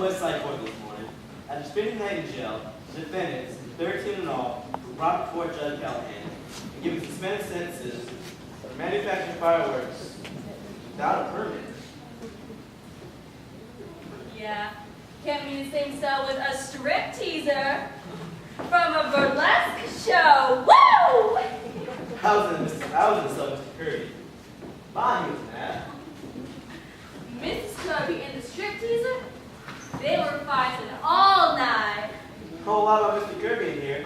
West Side Court this morning. After spending the night in jail, the defendants, 13 in all, were brought before Judge Callahan and given suspended sentences for manufacturing fireworks without a permit. Yeah, can't be in the same cell with a strip teaser from a burlesque show. Woo! I was in the cell with Mr. Kirby. Bonnie was mad. Mrs. Kirby and the strip teaser, they were fighting all night. A whole lot about Mr. Kirby in here.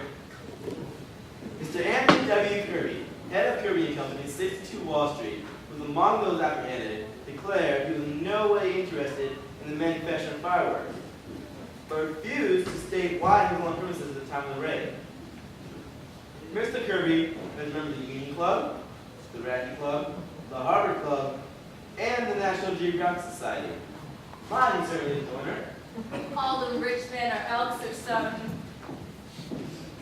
Mr. Anthony W. Kirby, head of Kirby and Company, 62 Wall Street, was among those apprehended, declared he was in no way interested in the manufacture of fireworks, but refused to state why he was on premises at the time of the raid. Mr. Kirby was a member of the Union Club, the Racquet Club, the Harvard Club, and the National Geographic Society. Bonnie certainly didn't join her. All the rich men are elks or something.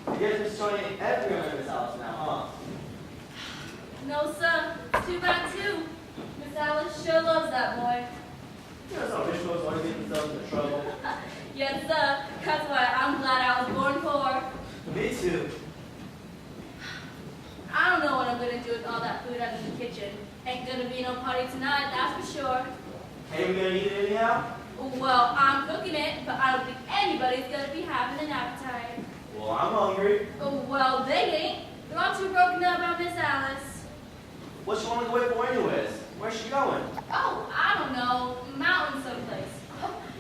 I guess Miss Tony ain't everyone in this house now, huh? No, sir. It's too bad, too. Miss Alice sure loves that boy. You know, some rich folks always get themselves into trouble. Yes, sir. That's why I'm glad I was born poor. Me too. I don't know what I'm going to do with all that food out in the kitchen. Ain't going to be no party tonight, that's for sure. Ain't we gonna eat it anyhow? Well, I'm cooking it, but I don't think anybody's going to be having an appetite. Well, I'm hungry. Oh, well, they ain't. They're all too broken up about Miss Alice. What you want to go away for anyways? Where's she going? Oh, I don't know. Mountain someplace.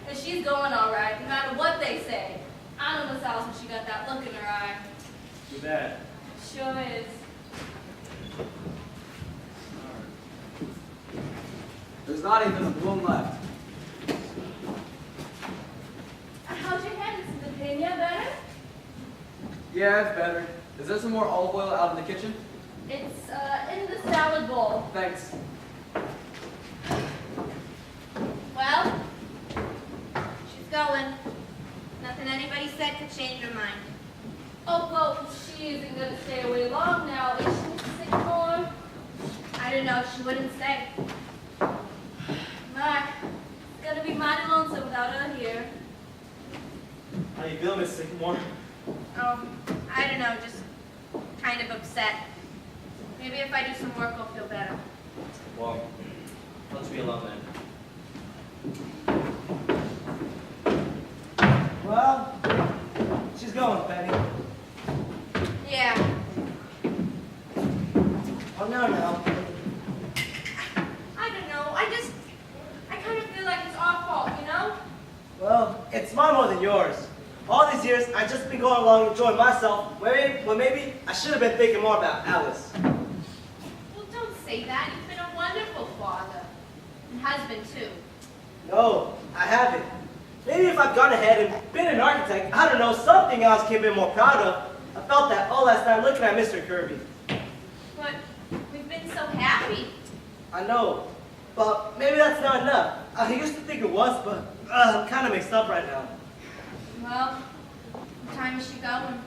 And she's going all right, no matter what they say. I know Miss Alice when she got that look in her eye. Too bad. Sure is. There's not even a bloom left. How's your head, Mrs. Pena? Better? Yeah, it's better. Is there some more olive oil out in the kitchen? It's in the salad bowl. Thanks. Well, she's going. Nothing anybody said could change her mind. Oh, well, she isn't going to stay away long now, is she, Mrs. Sycamore? I don't know, she wouldn't say. My, it's going to be mighty lonesome without her here. How you feeling, Miss Sycamore? Oh, I don't know, just kind of upset. Maybe if I do some work, I'll feel better. Well, let's be alone then. Well, she's going, Penny. Yeah. Oh, no. I don't know, I kind of feel like it's our fault, you know? Well, it's mine more than yours. All these years, I've just been going along enjoying myself, when maybe I should have been thinking more about Alice. Well, don't say that. You've been a wonderful father. And husband, too. No, I haven't. Maybe if I'd gone ahead and been an architect, I don't know, something else I could have been more proud of. I felt that all last time looking at Mr. Kirby. But we've been so happy. I know, but maybe that's not enough. I used to think it was, but I'm kind of mixed up right now. Well, what time is she going?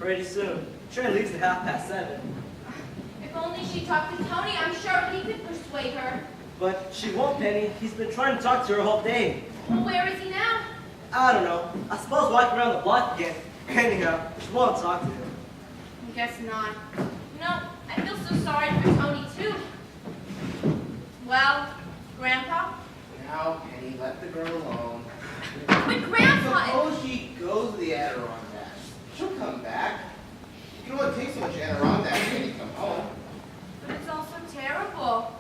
Pretty soon. Train leaves at 7:30. If only she talked to Tony, I'm sure he could persuade her. But she won't, Penny. He's been trying to talk to her all day. Well, where is he now? I don't know. I suppose walking around the block again. Anyhow, she won't talk to him. I guess not. You know, I feel so sorry for Tony, too. Well, Grandpa? Now, Penny, let the girl alone. But Grandpa! Suppose she goes to the Adirondacks. She'll come back. You know what takes so much Adirondacks when you come home? But it's all so terrible.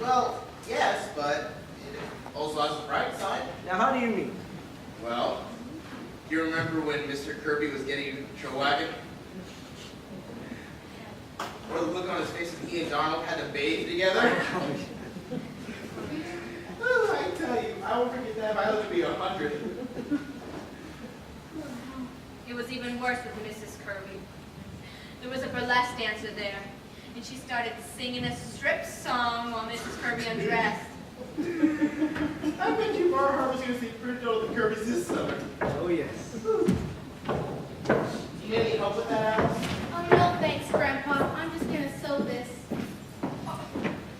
Well, yes, but it also has a bright side. Now, how do you mean? Well, do you remember when Mr. Kirby was getting a patrol wagon? Or the look on his face when he and Donald had to bathe together? Well, I tell you, I won't forget that if I live to be 100. It was even worse with Mrs. Kirby. There was a burlesque dancer there, and she started singing a strip song while Mrs. Kirby undressed. I bet you Bar Harbor's going to see Bruno the Kirby's this summer. Oh, yes. Do you need any help with that, Alice? Oh, no, thanks, Grandpa. I'm just going to sew this.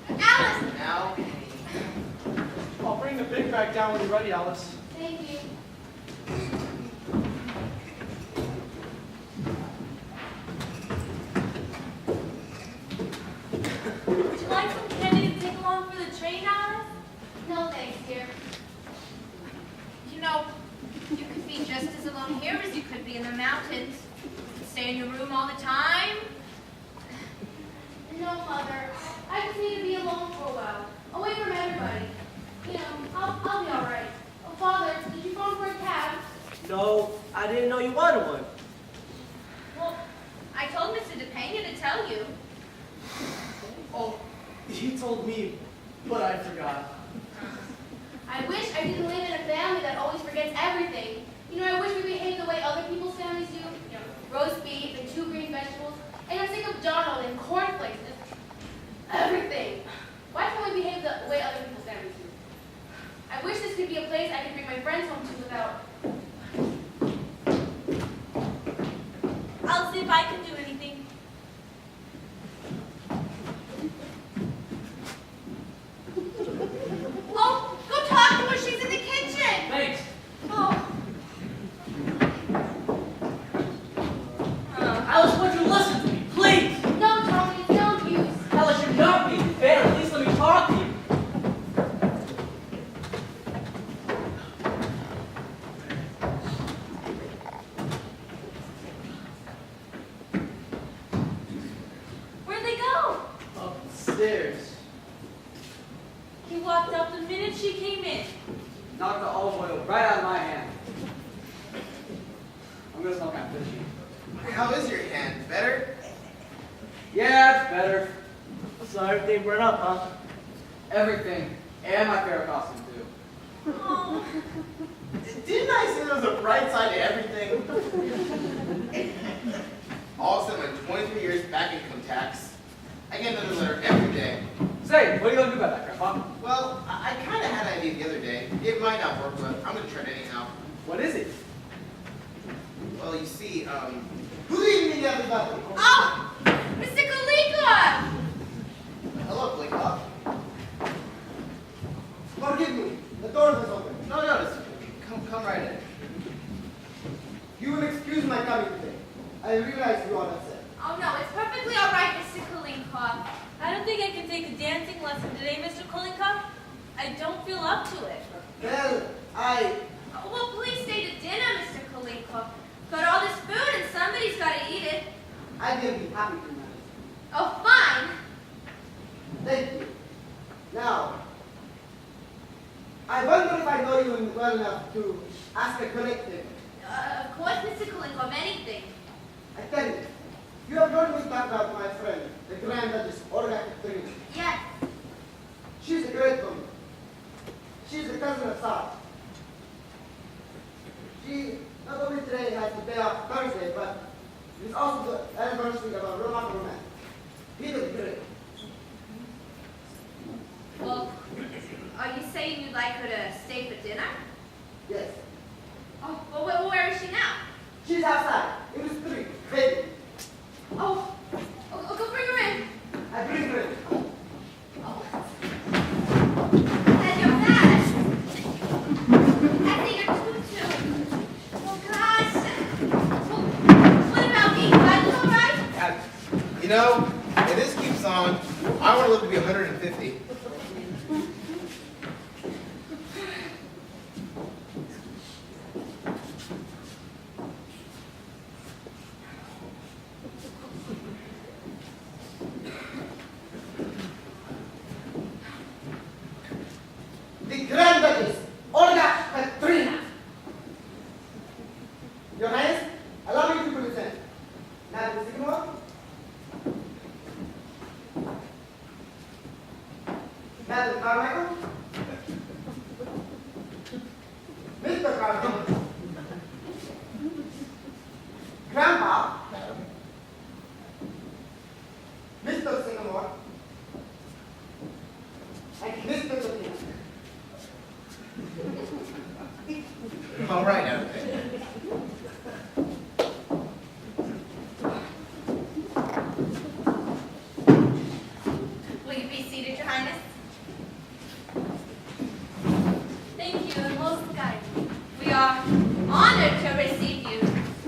Alice! Now, I'll bring the big bag down when you're ready, Alice. Thank you. Would you like some candy to take along for the train, Alice? No thanks, dear. You know, you could be just as alone here as you could be in the mountains. You could stay in your room all the time. No, Mother. I just need to be alone for a while, away from everybody. You know, I'll be all right. Oh, Father, did you phone for a cab? No, I didn't know you wanted one. Well, I told Mr. DePena to tell you. Oh, he told me, but I forgot. I wish I didn't live in a family that always forgets everything. You know, I wish we behaved the way other people's families do. You know, roast beef and 2 green vegetables. And I'm sick of Donald and cornflakes and everything. Why can't we behave the way other people's families do? I wish this could be a place I could bring my friends home to without... I'll see if I can do anything. Oh, go talk to her. She's in the kitchen. Thanks. Oh. Alice, would you listen to me, please? No, Tony, it's no use. Alice, you're not being fair. At least let me talk to you. Where'd they go? Upstairs. He walked up the minute she came in. Knocked the olive oil right out of my hand. I'm gonna smell kind of fishy. How is your hand? Better? Yeah, it's better. So everything burned up, huh? Everything. And my favorite costume, too. Oh. Didn't I say there was a bright side to everything? All except my 23 years back income tax. I get another letter every day. Say, what are you gonna do about that, Grandpa? Well, I kind of had an idea the other day. It might not work, but I'm going to try it anyhow. What is it? Well, you see, good evening, everybody. Oh, Mr. Kaliko! Hello, Blake. Forgive me, the door was open. No, it's come right in. You will excuse my coming today. I realize you are upset. Oh no, it's perfectly all right, Mr. Kaliko. I don't think I can take a dancing lesson today, Mr. Kaliko. I don't feel up to it. Well, Oh, well, please stay to dinner, Mr. Kaliko. Got all this food and somebody's got to eat it. I will be happy to manage. Oh, fine. Thank you. Now, I wonder if I know you well enough to ask a collective. Of course, Mr. Kaliko, of anything. I tell you, you have heard me talk about my friend, the Grand Duchess Olga Katrina. Yes. She's a great woman. She's a cousin of Tsar. She not only today has the day off Thursday, but it's also the anniversary of a Roman romance. Peter the Great. Well, are you saying you'd like her to stay for dinner? Yes. Oh, well, where is she now? She's outside, in the street, baby. Oh, go bring her in. I bring her in. Oh. And your bag. And your tutu. Oh, gosh. Well, what about me? Do I look all right? You know, if this keeps on, I want to live to be 150. The Grand Duchess, Olga Katrina. Your Highness, allow me to present. Madam Sycamore. Madam Carmichael. Mr. Carmichael. Grandpa. Mr. Sycamore. And Mr. Katrina. All right, everything. Will you be seated, Your Highness? Thank you, and most kind. honored to receive you.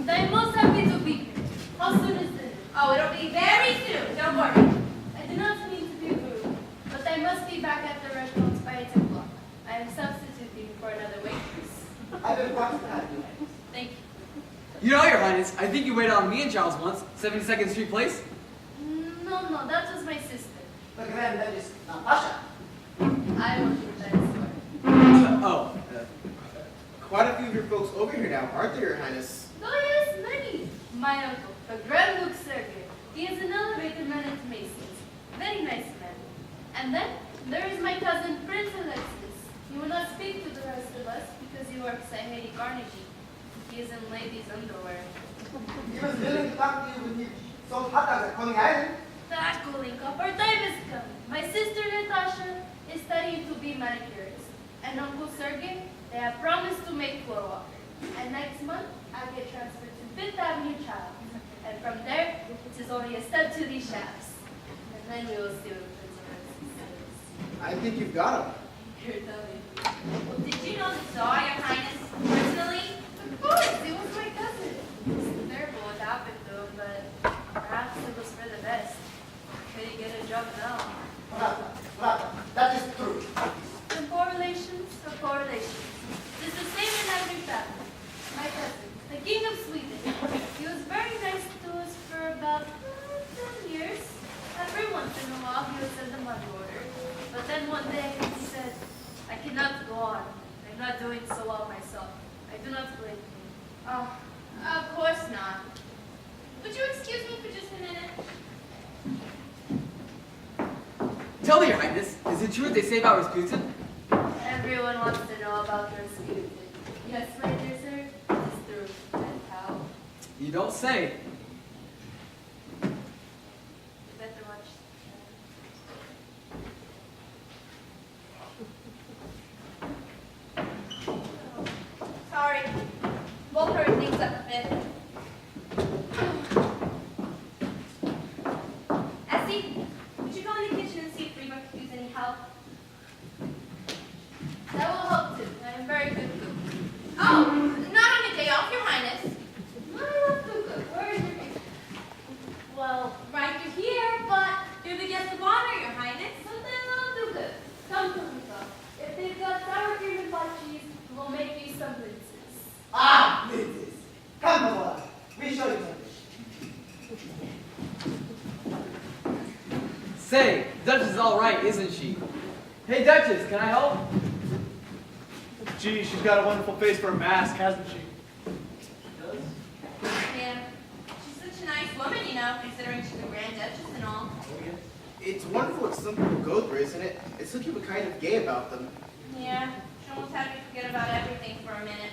I'm most happy to be here. How soon is dinner? Oh, it'll be very soon. Don't worry. I do not mean to be rude, but I must be back at the restaurant by 8 o'clock. I am substituting for another waitress. I've been watching that. Thank you. You know, Your Highness, I think you waited on me and Charles once, 72nd Street Place. No, that was my sister. The Grand Duchess Natasha. I won't do that story. Oh, Quite a few of your folks over here now, aren't there, Your Highness? Oh yes, many. My uncle, the Grand Duke Sergei. He is an elevator man at Macy's. Very nice man. And then there is my cousin Prince Alexis. He will not speak to the rest of us because he works at Haiti Carnegie. He is in ladies' underwear. He was willing to talk to you when you sold hot dogs at Coney Island. That cooling cup, our time is coming. My sister Natasha is studying to be manicurist. And Uncle Sergei, they have promised to make floor walker. And next month, I'll get transferred to Fifth Avenue Child. And from there, it is only a step to these shafts. And then we will see what Prince Alexis says. I think you've got him. Here, tell me. Well, did you know the Tsar, Your Highness, personally? Of course, he was my cousin. It's terrible what happened to him, but perhaps it was for the best. Could he get a job now? Rata, that is true. And correlations are correlations. It's the same in every family. My cousin, the King of Sweden, he was very nice to us for about 10 years. Every once in a while, he would send a money order. But then one day, he said, I cannot go on. I'm not doing so well myself. I do not blame him. Oh, of course not. Would you excuse me for just a minute? tell me, Your Highness, is it true what they say about Rasputin? Everyone wants to know about Rasputin. Yes, my dear sir, it is true. And how? You don't say. You better watch. Sorry. We'll hurry things up a bit. Essie, would you go in the kitchen and see if Reba could use any help? That will help too. I am very good cook. Oh, not on your day off, Your Highness. I love to cook. Where is your kitchen? Well, Right through here, but you're the guest of honor, Your Highness. sometimes I'll do good. Come to me, though. If they've got sour cream and black cheese, we'll make you some blintzes. Ah, this. Come, Pamola. We show you something. Say, Duchess is all right, isn't she? Hey, Duchess, can I help? Gee, she's got a wonderful face for a mask, hasn't she? Yeah. She's such a nice woman, you know, considering she's a Grand Duchess and all. It's wonderful what some people go through, isn't it? It's some people kind of gay about them. Yeah, she almost had me forget about everything for a minute.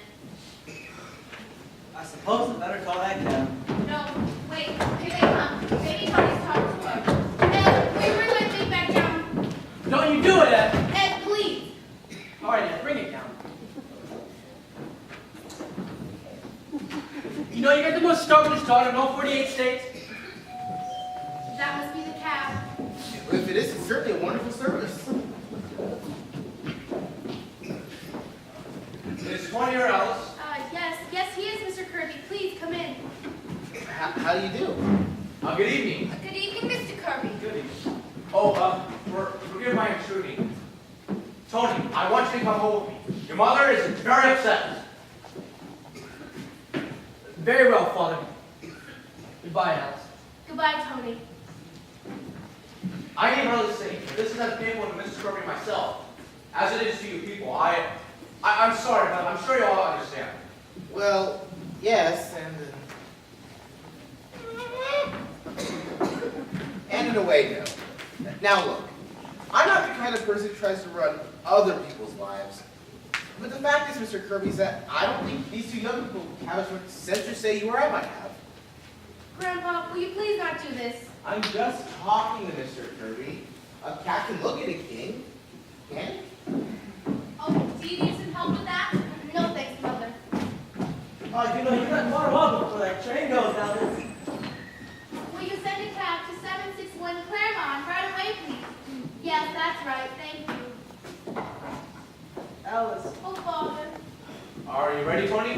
I suppose I better call that cab. No, wait, here they come. Maybe Tony's talking to her. Ed, will you bring my thing back down? Don't you do it, Ed! Ed, please. All right, Ed, bring it down. You know, you got the most stubbornest daughter in all 48 states. That must be the cab. If it is, it's certainly a wonderful service. It's 20 or else. Yes, he is, Mr. Kirby. Please, come in. How do you do? Good evening. Good evening, Mr. Kirby. Good evening. Oh, forgive my intruding. Tony, I want you to come home with me. Your mother is very upset. Very well, Father. Goodbye, Alice. Goodbye, Tony. I need really say, this is as painful to Mrs. Kirby and myself as it is to you people. I'm sorry, but I'm sure you all understand. Well, yes, and in a way, no. Now look, I'm not the kind of person who tries to run other people's lives. But the fact is, Mr. Kirby, is that I don't think these two young people have as much sense to say you or I might have. Grandpa, will you please not do this? I'm just talking to Mr. Kirby. A cat can look at a king, can it? Oh, do you need some help with that? No, thanks, Mother. Oh, you know, you're not far wrong before that train goes, Alice. Will you send a cab to 761 Claremont right away, please? Yes, that's right. Thank you. Alice. Oh, Father. Are you ready, Tony?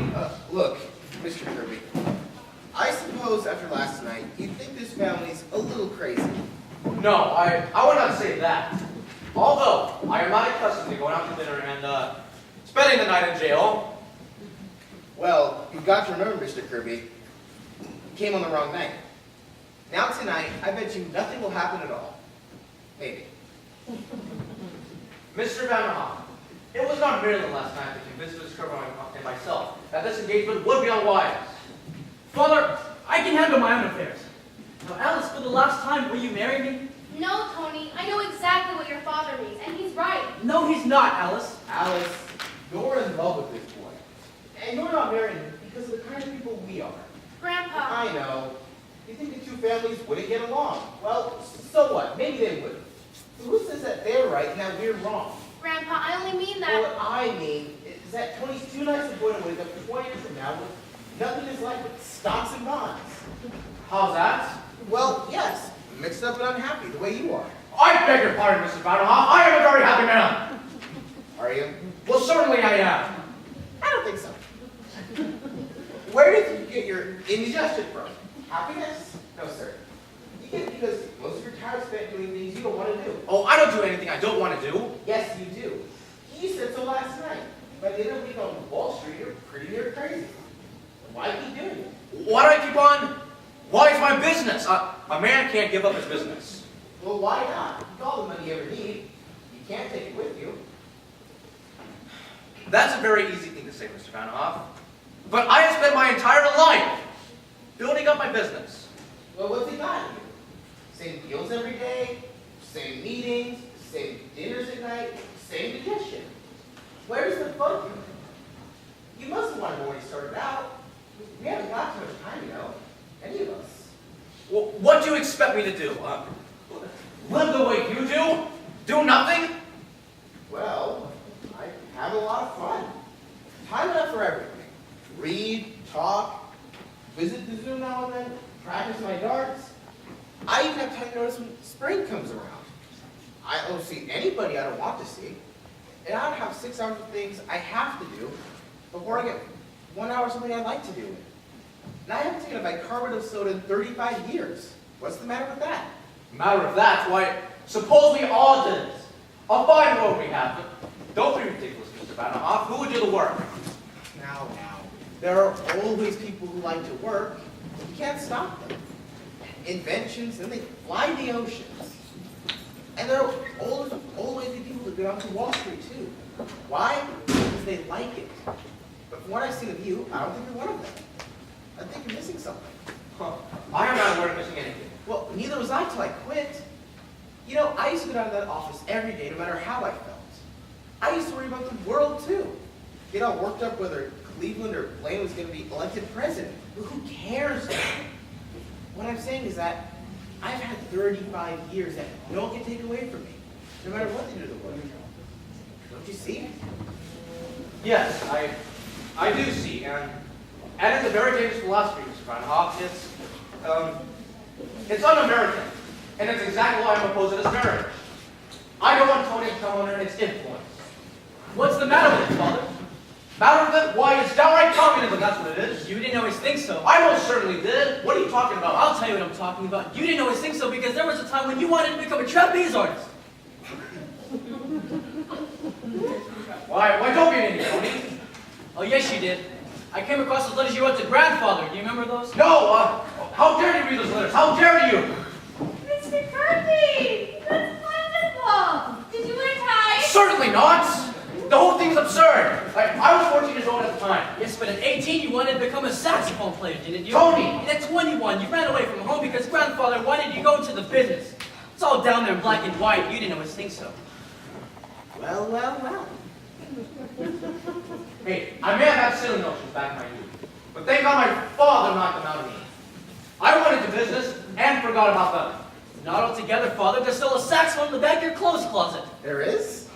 Look, Mr. Kirby, I suppose after last night, you think this family's a little crazy. No, I would not say that. Although, I am not accustomed to going out to dinner and spending the night in jail. Well, you've got to remember, Mr. Kirby, you came on the wrong night. Now tonight, I bet you nothing will happen at all. Maybe. Mr. Van Hoff, it was not merely last night that convinced Mrs. Kirby and myself that this engagement would be unwise. Father, I can handle my own affairs. Now, Alice, for the last time, will you marry me? No, Tony, I know exactly what your father means, and he's right. No, he's not, Alice. Alice, you're in love with this boy. And you're not marrying him because of the kind of people we are. Grandpa. I know. You think the two families wouldn't get along. Well, so what? Maybe they would. Who says that they're right and that we're wrong? Grandpa, I only mean Well, that. what I mean is that Tony's too nice a boy to wake up 20 years from now with nothing in his life but stocks and bonds. How's that? Well, yes, mixed up and unhappy, the way you are. I beg your pardon, Mrs. Van Hoff. I am a very happy man. Are you? Well, certainly I am. I don't think so. Where do you think you get your indigestion from? Happiness? No, sir. You get it because most of your time is spent doing things you don't want to do. Oh, I don't do anything I don't want to do. Yes, you do. You said so last night. By the end of the week on Wall Street, you're pretty near crazy. Why keep doing it? Why do I keep on? Why is my business? A man can't give up his business. Well, why not? With all the money you ever need, you can't take it with you. That's a very easy thing to say, Mr. Van Hoff. But I have spent my entire life building up my business. Well, what's it got you? Same deals every day, same meetings, same dinners at night, same digestion. Where's the fun here? You must have wanted more when you started out. We haven't got too much time, you know. Any of us. Well, what do you expect me to do? Live the way you do? Do nothing? Well, I have a lot of fun. Time enough for everything. Read, talk, visit the zoo now and then, practice my darts. I even have time to notice when spring comes around. I don't see anybody I don't want to see. And I don't have 6 hours of things I have to do before I get 1 hour of something I like to do. And I haven't taken a bicarbonate of soda in 35 years. What's the matter with that? Matter of that, why, suppose we all did this. A fine road we have, but don't be ridiculous, Mr. Van Hoff. Who would do the work? Now. There are always people who like to work. You can't stop them. Inventions, and they fly the oceans. And there are always people who go out to Wall Street, too. Why? Because they like it. But from what I've seen of you, I don't think you're one of them. I think you're missing something. I am not aware of missing anything. Well, neither was I till I quit. You know, I used to go down to that office every day, no matter how I felt. I used to worry about the world, too. Get all worked up whether Cleveland or Blaine was going to be elected president. But who cares? What I'm saying is that I've had 35 years that no one can take away from me, no matter what they do to the world. Don't you see? Yes, I do see, and it's a very dangerous philosophy, Mr. Van Hoff. It's un-American, and it's exactly why I'm opposed to this marriage. I don't want Tony to come under its influence. What's the matter with it, Father? Matter of it? Why, it's downright communism, that's what it is. You didn't always think so. I most certainly did. What are you talking about? I'll tell you what I'm talking about. You didn't always think so because there was a time when you wanted to become a trapeze artist. Why don't be an idiot, Tony? Oh, yes, you did. I came across those letters you wrote to grandfather. Do you remember those? No, how dare you read those letters? How dare you? Mr. Kirby! That's wonderful! Did you wear ties? Certainly not. The whole thing's absurd. I was 14 years old at the time. Yes, but at 18 you wanted to become a saxophone player, didn't you? Tony! And at 21 you ran away from home because grandfather wanted you to go into the business. It's all down there in black and white. You didn't always think so. Well. Hey, I may have had silly notions back in my youth, but thank God my father knocked them out of me. I went into business and forgot about them. Not altogether, Father. There's still a saxophone in the back of your clothes closet. There is?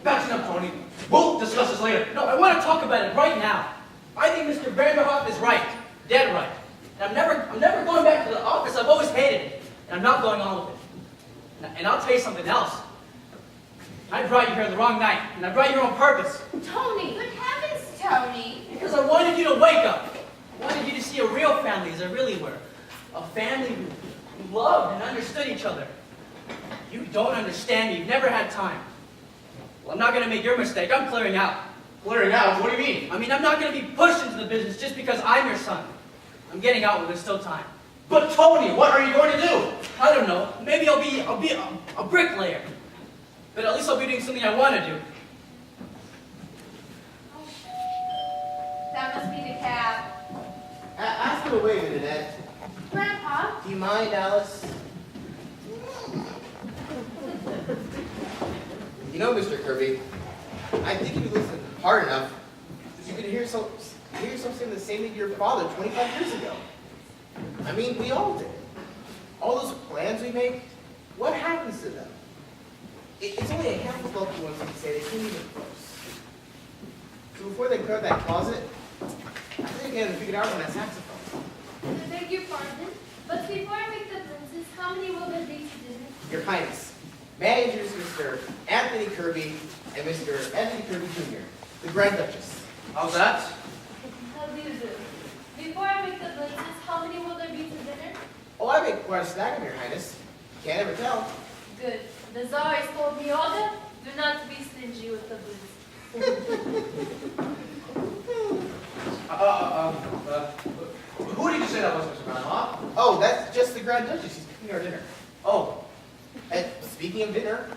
That's enough, Tony. We'll discuss this later. No, I want to talk about it right now. I think Mr. Vanderhoff is right. Dead right. And I'm never going back to the office. I've always hated it. And I'm not going on with it. And I'll tell you something else. I brought you here the wrong night. And I brought you here on purpose. Tony, good heavens, Tony? Because I wanted you to wake up. I wanted you to see a real family as they really were. A family who loved and understood each other. You don't understand me. You've never had time. Well, I'm not going to make your mistake. I'm clearing out. Clearing out? What do you mean? I mean, I'm not going to be pushed into the business just because I'm your son. I'm getting out when there's still time. But Tony, what are you going to do? I don't know. Maybe I'll be a bricklayer. But at least I'll be doing something I want to do. That must be the cab. Ask him to wait a minute, Ed. Grandpa, Do you mind, Alice? You know, Mr. Kirby, I think if you listen hard enough, you could hear some saying the same thing to your father 25 years ago. I mean, we all did. All those plans we make, what happens to them? It's only a handful of lucky ones who can say they came even close. So before they clear that closet, I think they figured out on that saxophone. I beg your pardon, but before I make the princess, how many will there be to dinner? Your Highness, may I introduce Mr. Anthony Kirby and Mr. Anthony Kirby Jr., the Grand Duchess. How's that? How do you do? Before I make the princess, how many will there be to dinner? Oh, I make quite a stack of Your Highness. Can't ever tell. Good. The Tsar has told me order, do not be stingy with the booze. Who did you say that was, Mr. Grandma? Oh, that's just the Grand Duchess. She's cooking our dinner. Oh, And speaking of dinner,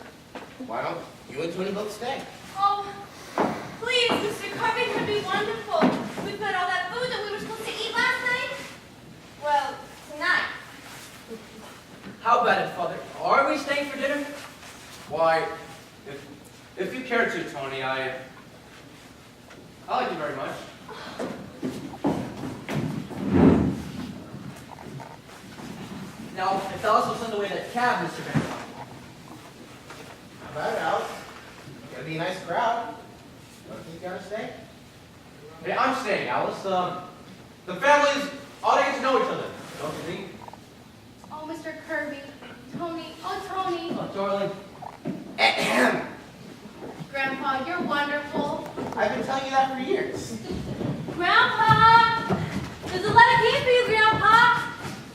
why don't you and Tony both stay? Oh, please, Mr. Kirby, would be wonderful. We've got all that food that we were supposed to eat last night. Well, tonight. How about it, Father? Are we staying for dinner? why, if you care to, Tony, I like you very much. Now, if Alice will send away that cab, Mr. Van Gogh. How about it, Alice? Gonna be a nice crowd. Don't you think you gotta stay? Hey, I'm staying, Alice. The families ought to get to know each other, don't you think? Oh, Mr. Kirby. Tony. Oh, Tony. Oh, darling. Ahem. Grandpa, you're wonderful. I've been telling you that for years. Grandpa! There's a letter here for you, Grandpa.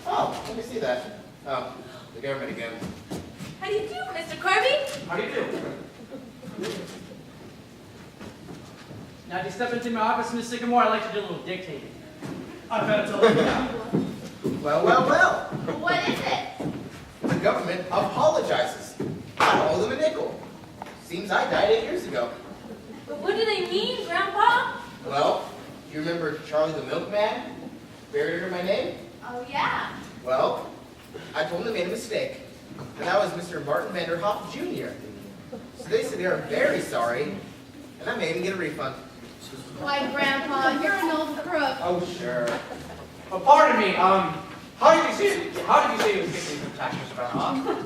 Oh, let me see that. Oh, the government again. How do you do, Mr. Kirby? How do you do? Now, if you step into my office, Miss Sycamore, I'd like to do a little dictating. I better tell you now. Well, well, well. What is it? The government apologizes. I owe them a nickel. Seems I died 8 years ago. But what do they mean, Grandpa? Well, you remember Charlie the Milkman? Buried under my name? Oh, yeah. Well, I told them they made a mistake. And that was Mr. Martin Vanderhoff Jr. So they said they are very sorry, and I made him get a refund. Why, Grandpa, you're an old crook. Oh, sure. Pardon me, how did you say you was getting from tax, Mr. Grandma?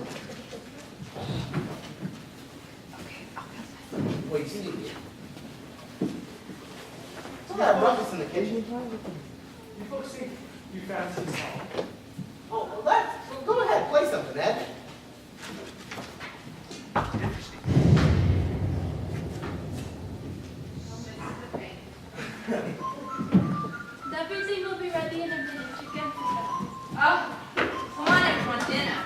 Wait, you see the... Some of that ruckus in the kitchen. You folks think you fancy song? Oh, well, go ahead, play something, Ed. Everything will be ready in a minute. You can sit down. Oh, come on, everyone, dinner.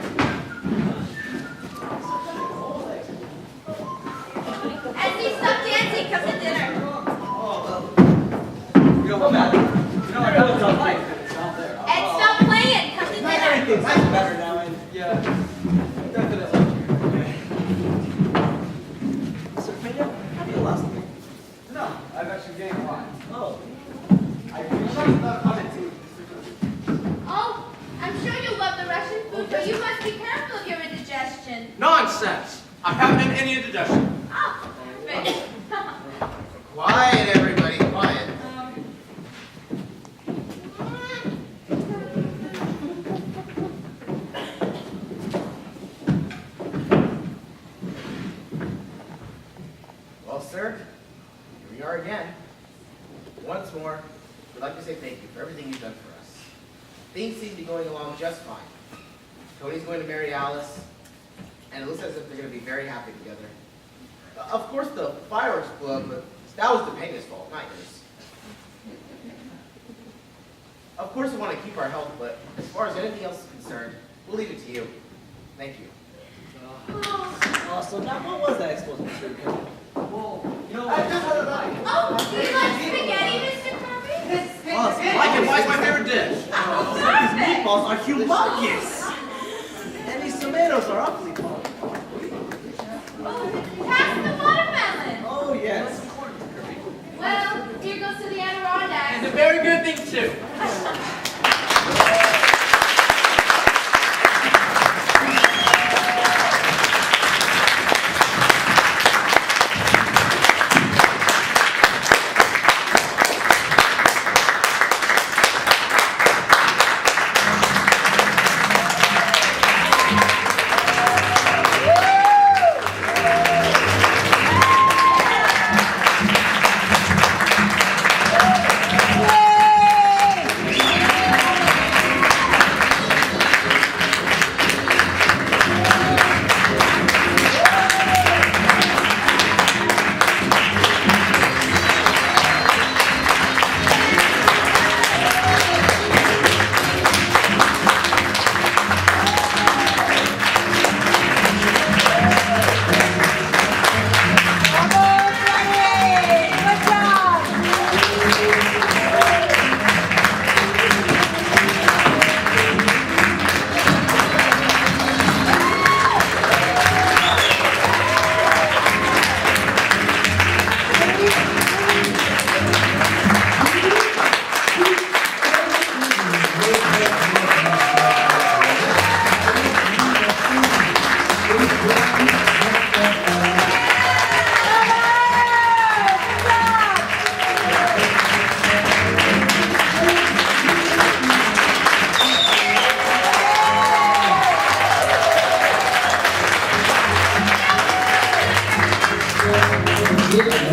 Essie, stop dancing, come to dinner. You know what, Matt? You know, I know it's all right. It's not there. Ed, stop playing, come to dinner. Everything's better now, and yeah, definitely. Mr. Pena, have you lost me? No, I've actually gained a lot. Oh. I appreciate that comment too. Oh, I'm sure you love the Russian food, but you must be careful of your indigestion. Nonsense! I haven't had any indigestion. Oh, perfect. Quiet, everybody, quiet. Well, sir, here we are again. Once more, we'd like to say thank you for everything you've done for us. Things seem to be going along just fine. Tony's going to marry Alice, and it looks as if they're going to be very happy together. Of course, the fireworks blew up, but that was the Pena's fault, not yours. Of course we want to keep our health, but as far as anything else is concerned, we'll leave it to you. Thank you. So now what was that explosion, Mr. Kirby? Well, you know I what? just had a Oh, do you like spaghetti, Mr. Kirby? Like it, why my favorite dish? These meatballs are humongous. And these tomatoes are awfully fun. Pass the watermelon. Oh, yes. Well, here goes to the Adirondacks. And a very good thing, too. Yeah.